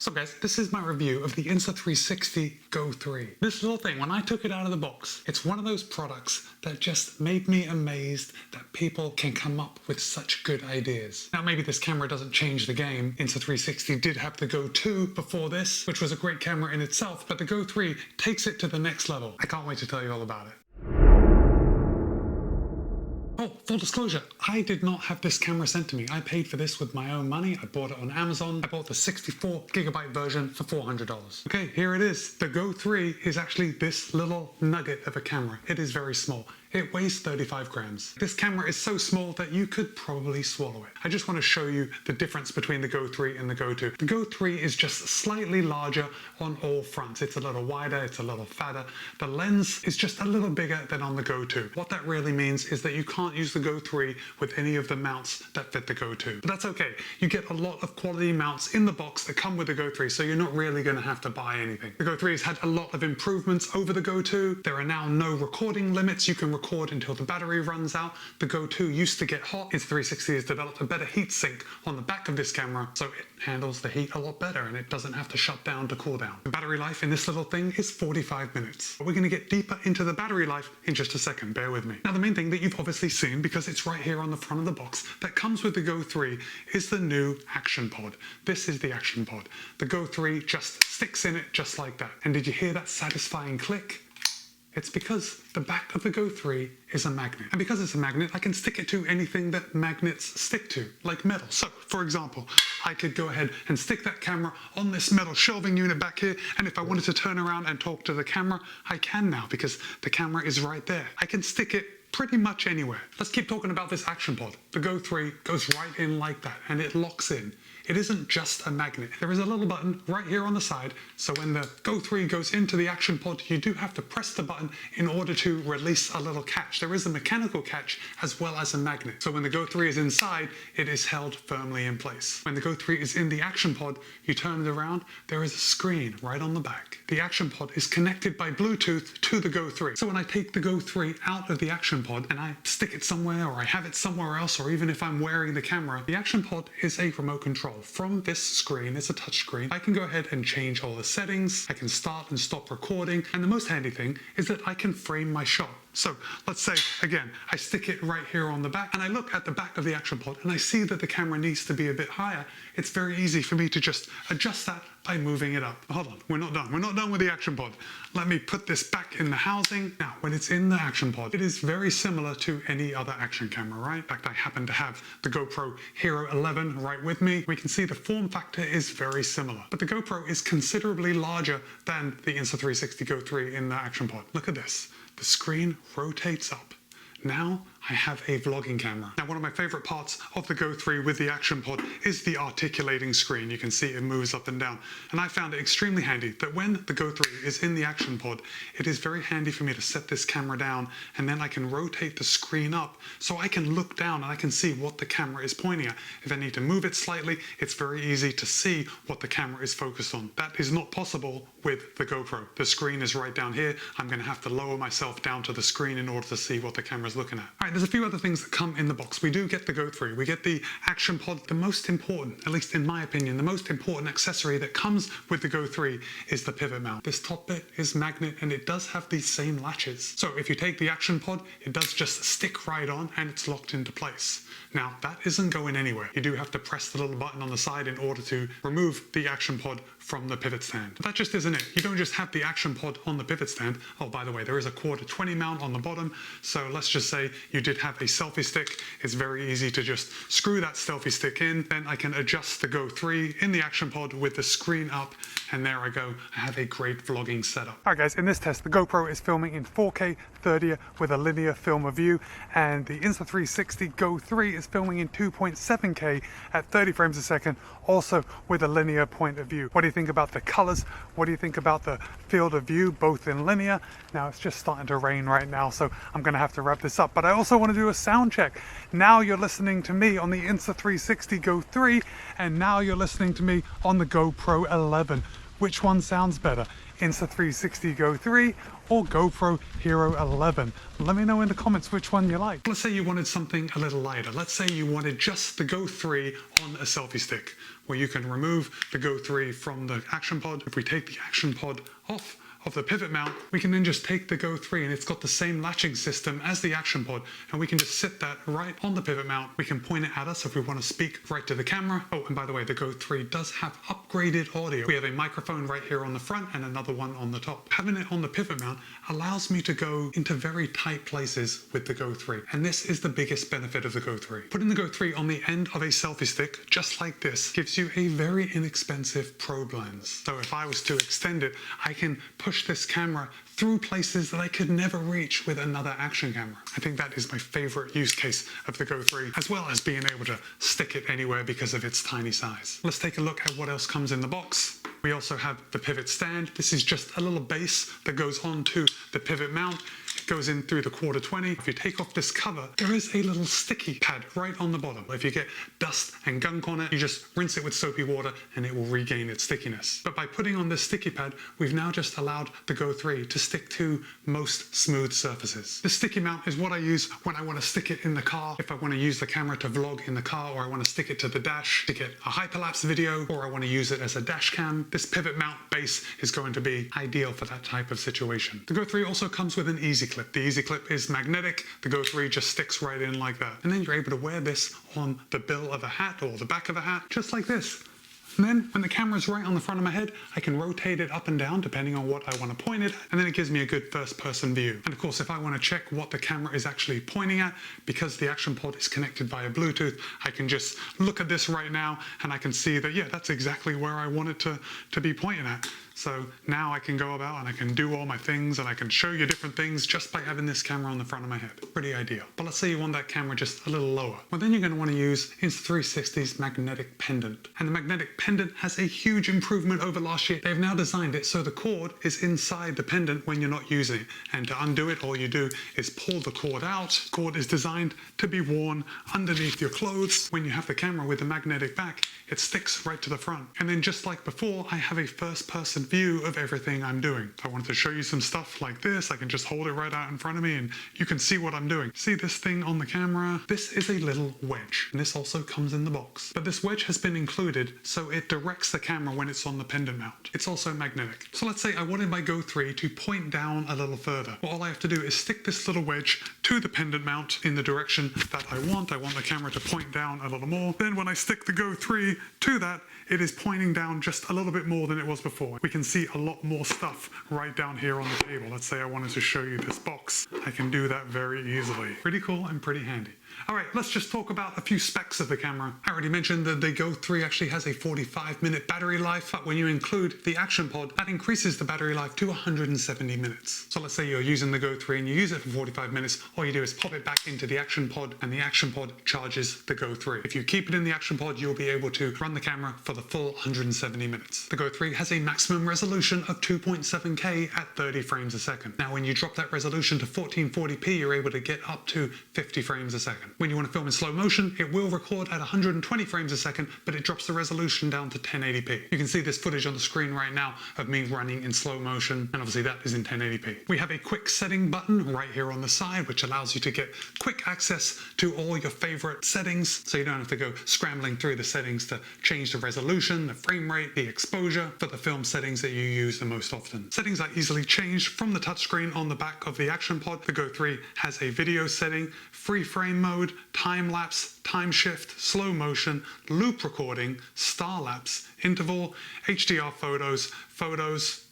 So guys, this is my review of the Insta360 Go 3. This little thing, when I took it out of the box, it's one of those products that just made me amazed that people can come up with such good ideas. Now maybe this camera doesn't change the game. Insta360 did have the Go 2 before this, which was a great camera in itself, but the Go 3 takes it to the next level. I can't wait to tell you all about it. Oh, full disclosure, I did not have this camera sent to me. I paid for this with my own money. I bought it on Amazon. I bought the 64GB version for $400. Okay, here it is. The Go 3 is actually this little nugget of a camera. It is very small. It weighs 35 grams. This camera is so small that you could probably swallow it. I just want to show you the difference between the Go 3 and the Go 2. The Go 3 is just slightly larger on all fronts. It's a little wider, it's a little fatter. The lens is just a little bigger than on the Go 2. What that really means is that you can't use the Go 3 with any of the mounts that fit the Go 2. But that's okay. You get a lot of quality mounts in the box that come with the Go 3, so you're not really going to have to buy anything. The Go 3 has had a lot of improvements over the Go 2. There are now no recording limits. You can record until the battery runs out. The Go 2 used to get hot. Insta360 has developed a better heat sink on the back of this camera, so it handles the heat a lot better and it doesn't have to shut down to cool down. The battery life in this little thing is 45 minutes. But we're going to get deeper into the battery life in just a second, bear with me. Now the main thing that you've obviously seen, because it's right here on the front of the box, that comes with the Go 3 is the new action pod. This is the action pod. The Go 3 just sticks in it just like that. And did you hear that satisfying click? It's because the back of the Go 3 is a magnet. And because it's a magnet, I can stick it to anything that magnets stick to, like metal. So, for example, I could go ahead and stick that camera on this metal shelving unit back here, and if I wanted to turn around and talk to the camera, I can now, because the camera is right there. I can stick it pretty much anywhere. Let's keep talking about this action pod. The Go 3 goes right in like that, and it locks in. It isn't just a magnet. There is a little button right here on the side, so when the Go 3 goes into the action pod, you do have to press the button in order to release a little catch. There is a mechanical catch as well as a magnet. So when the Go 3 is inside, it is held firmly in place. When the Go 3 is in the action pod, you turn it around, there is a screen right on the back. The action pod is connected by Bluetooth to the Go 3. So when I take the Go 3 out of the action pod and I stick it somewhere, or I have it somewhere else, or even if I'm wearing the camera, the action pod is a remote control. From this screen, it's a touch screen, I can go ahead and change all the settings, I can start and stop recording, and the most handy thing is that I can frame my shot. So let's say, again, I stick it right here on the back and I look at the back of the action pod and I see that the camera needs to be a bit higher. It's very easy for me to just adjust that by moving it up. Hold on, we're not done. We're not done with the action pod. Let me put this back in the housing. Now, when it's in the action pod, it is very similar to any other action camera, right? In fact, I happen to have the GoPro HERO11 right with me. We can see the form factor is very similar, but the GoPro is considerably larger than the Insta360 Go 3 in the action pod. Look at this. The screen rotates up. Now I have a vlogging camera. Now, one of my favorite parts of the Go 3 with the action pod is the articulating screen. You can see it moves up and down. And I found it extremely handy that when the Go 3 is in the action pod, it is very handy for me to set this camera down, and then I can rotate the screen up so I can look down and I can see what the camera is pointing at. If I need to move it slightly, it's very easy to see what the camera is focused on. That is not possible with the GoPro. The screen is right down here. I'm going to have to lower myself down to the screen in order to see what the camera is looking at. All right, there's a few other things that come in the box. We do get the Go 3, we get the action pod. The most important, at least in my opinion, the most important accessory that comes with the Go 3 is the pivot mount. This top bit is magnet and it does have these same latches. So if you take the action pod, it does just stick right on and it's locked into place. Now, that isn't going anywhere. You do have to press the little button on the side in order to remove the action pod from the pivot stand. But that just isn't it. You don't just have the action pod on the pivot stand. Oh, by the way, there is a 1/4-20 mount on the bottom. So let's just say you did have a selfie stick. It's very easy to just screw that selfie stick in. Then I can adjust the Go 3 in the action pod with the screen up, and there I go. I have a great vlogging setup. All right, guys, in this test, the GoPro is filming in 4K 30 with a linear film of view, and the Insta360 Go 3 is filming in 2.7K at 30 frames a second, also with a linear point of view. What do you think about the colors? What do you think about the field of view, both in linear? Now it's just starting to rain right now, so I'm gonna have to wrap this up, but I also want to do a sound check. Now you're listening to me on the Insta360 Go 3, and now you're listening to me on the GoPro 11. Which one sounds better? Insta360 Go 3 or GoPro HERO11? Let me know in the comments which one you like. Let's say you wanted something a little lighter. Let's say you wanted just the Go 3 on a selfie stick. where you can remove the Go 3 from the action pod. If we take the action pod off of the pivot mount, we can then just take the Go 3, and it's got the same latching system as the action pod, and we can just sit that right on the pivot mount. We can point it at us if we want to speak right to the camera. Oh, and by the way, the Go 3 does have upgraded audio. We have a microphone right here on the front and another one on the top. Having it on the pivot mount allows me to go into very tight places with the Go 3, and this is the biggest benefit of the Go 3. Putting the Go 3 on the end of a selfie stick, just like this, gives you a very inexpensive probe lens. So if I was to extend it, I can push this camera through places that I could never reach with another action camera. I think that is my favorite use case of the Go 3, as well as being able to stick it anywhere because of its tiny size. Let's take a look at what else comes in the box. We also have the pivot stand. This is just a little base that goes onto the pivot mount. It goes in through the 1/4-20. If you take off this cover, there is a little sticky pad right on the bottom. If you get dust and gunk on it, you just rinse it with soapy water and it will regain its stickiness. But by putting on this sticky pad, we've now just allowed the Go 3 to stick to most smooth surfaces. The sticky mount is what I use when I want to stick it in the car, if I want to use the camera to vlog in the car, or I want to stick it to the dash to get a hyperlapse video, or I want to use it as a dash cam. This pivot mount base is going to be ideal for that type of situation. The Go 3 also comes with an easy clip. The easy clip is magnetic. The Go 3 just sticks right in like that. And then you're able to wear this on the bill of a hat or the back of a hat, just like this. And then when the camera's right on the front of my head, I can rotate it up and down depending on what I want to point it, and then it gives me a good first person view. And of course, if I want to check what the camera is actually pointing at, because the action pod is connected via Bluetooth, I can just look at this right now and I can see that, yeah, that's exactly where I want it to be pointing at. So now I can go about and I can do all my things and I can show you different things just by having this camera on the front of my head. Pretty ideal. But let's say you want that camera just a little lower. Well, then you're going to want to use Insta360's magnetic pendant. And the magnetic pendant has a huge improvement over last year. They've now designed it so the cord is inside the pendant when you're not using it. And to undo it, all you do is pull the cord out. The cord is designed to be worn underneath your clothes. When you have the camera with the magnetic back, it sticks right to the front. And then just like before, I have a first person view of everything I'm doing. If I wanted to show you some stuff like this, I can just hold it right out in front of me and you can see what I'm doing. See this thing on the camera? This is a little wedge, and this also comes in the box. But this wedge has been included so it directs the camera when it's on the pendant mount. It's also magnetic. So let's say I wanted my Go 3 to point down a little further. Well, all I have to do is stick this little wedge to the pendant mount in the direction that I want. I want the camera to point down a little more. Then when I stick the Go 3 to that, it is pointing down just a little bit more than it was before. We can see a lot more stuff right down here on the table. Let's say I wanted to show you this box. I can do that very easily. Pretty cool and pretty handy. All right, let's just talk about a few specs of the camera. I already mentioned that the Go 3 actually has a 45-minute battery life, but when you include the action pod, that increases the battery life to 170 minutes. So let's say you're using the Go 3 and you use it for 45 minutes, all you do is pop it back into the action pod and the action pod charges the Go 3. If you keep it in the action pod, you'll be able to run the camera for the full 170 minutes. The Go 3 has a maximum resolution of 2.7K at 30 frames a second. Now, when you drop that resolution to 1440p, you're able to get up to 50 frames a second. When you want to film in slow motion, it will record at 120 frames a second, but it drops the resolution down to 1080p. You can see this footage on the screen right now of me running in slow motion, and obviously that is in 1080p. We have a quick setting button right here on the side, which allows you to get quick access to all your favorite settings, so you don't have to go scrambling through the settings to change the resolution, the frame rate, the exposure for the film settings that you use the most often. Settings are easily changed from the touchscreen on the back of the action pod. The Go 3 has a video setting, free frame mode, time lapse, time shift, slow motion, loop recording, star lapse, interval, HDR photos,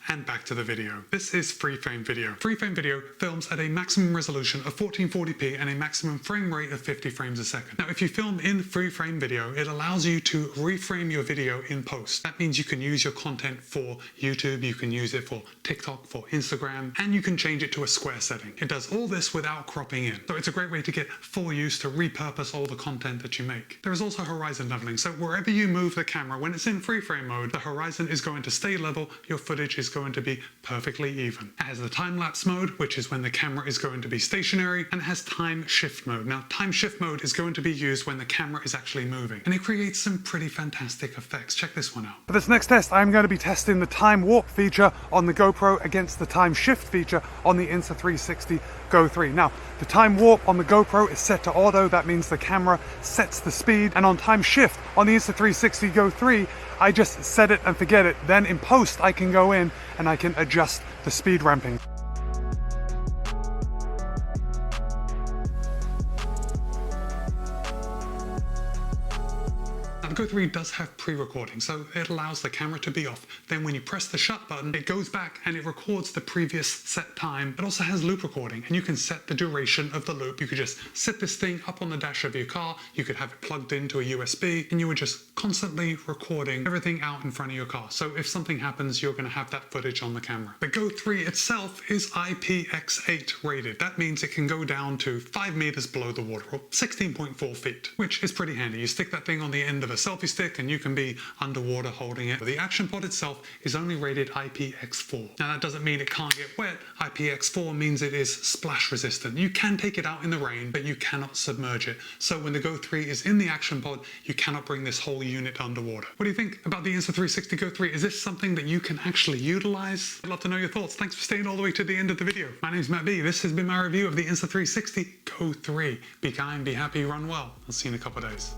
and back to the video. This is free frame video. Free frame video films at a maximum resolution of 1440p and a maximum frame rate of 50 frames a second. Now, if you film in free frame video, it allows you to reframe your video in post. That means you can use your content for YouTube, you can use it for TikTok, for Instagram, and you can change it to a square setting. It does all this without cropping in. So it's a great way to get full use to repurpose all the content that you make. There is also horizon leveling. So wherever you move the camera, when it's in free frame mode, the horizon is going to stay level, your footage is going going to be perfectly even. It has the time-lapse mode, which is when the camera is going to be stationary, and it has time shift mode. Now, time shift mode is going to be used when the camera is actually moving, and it creates some pretty fantastic effects. Check this one out. For this next test, I'm going to be testing the time warp feature on the GoPro against the time shift feature on the Insta360 Go 3. Now, the time warp on the GoPro is set to auto. That means the camera sets the speed, and on time shift on the Insta360 Go 3, I just set it and forget it. Then in post, I can go in and I can adjust the speed ramping. The Go 3 does have pre-recording, so it allows the camera to be off. Then when you press the shut button, it goes back and it records the previous set time. It also has loop recording, and you can set the duration of the loop. You could just set this thing up on the dash of your car, you could have it plugged into a USB, and you were just constantly recording everything out in front of your car. So if something happens, you're going to have that footage on the camera. The Go 3 itself is IPX8 rated. That means it can go down to 5 meters below the water, or 16.4 feet, which is pretty handy. You stick that thing on the end of a selfie stick and you can be underwater holding it. The action pod itself is only rated IPX4. Now that doesn't mean it can't get wet. IPX4 means it is splash resistant. You can take it out in the rain, but you cannot submerge it. So when the Go 3 is in the action pod, you cannot bring this whole unit underwater. What do you think about the Insta360 Go 3? Is this something that you can actually utilize? I'd love to know your thoughts. Thanks for staying all the way to the end of the video. My name's Matt B. This has been my review of the Insta360 Go 3. Be kind, be happy, run well. I'll see you in a couple of days.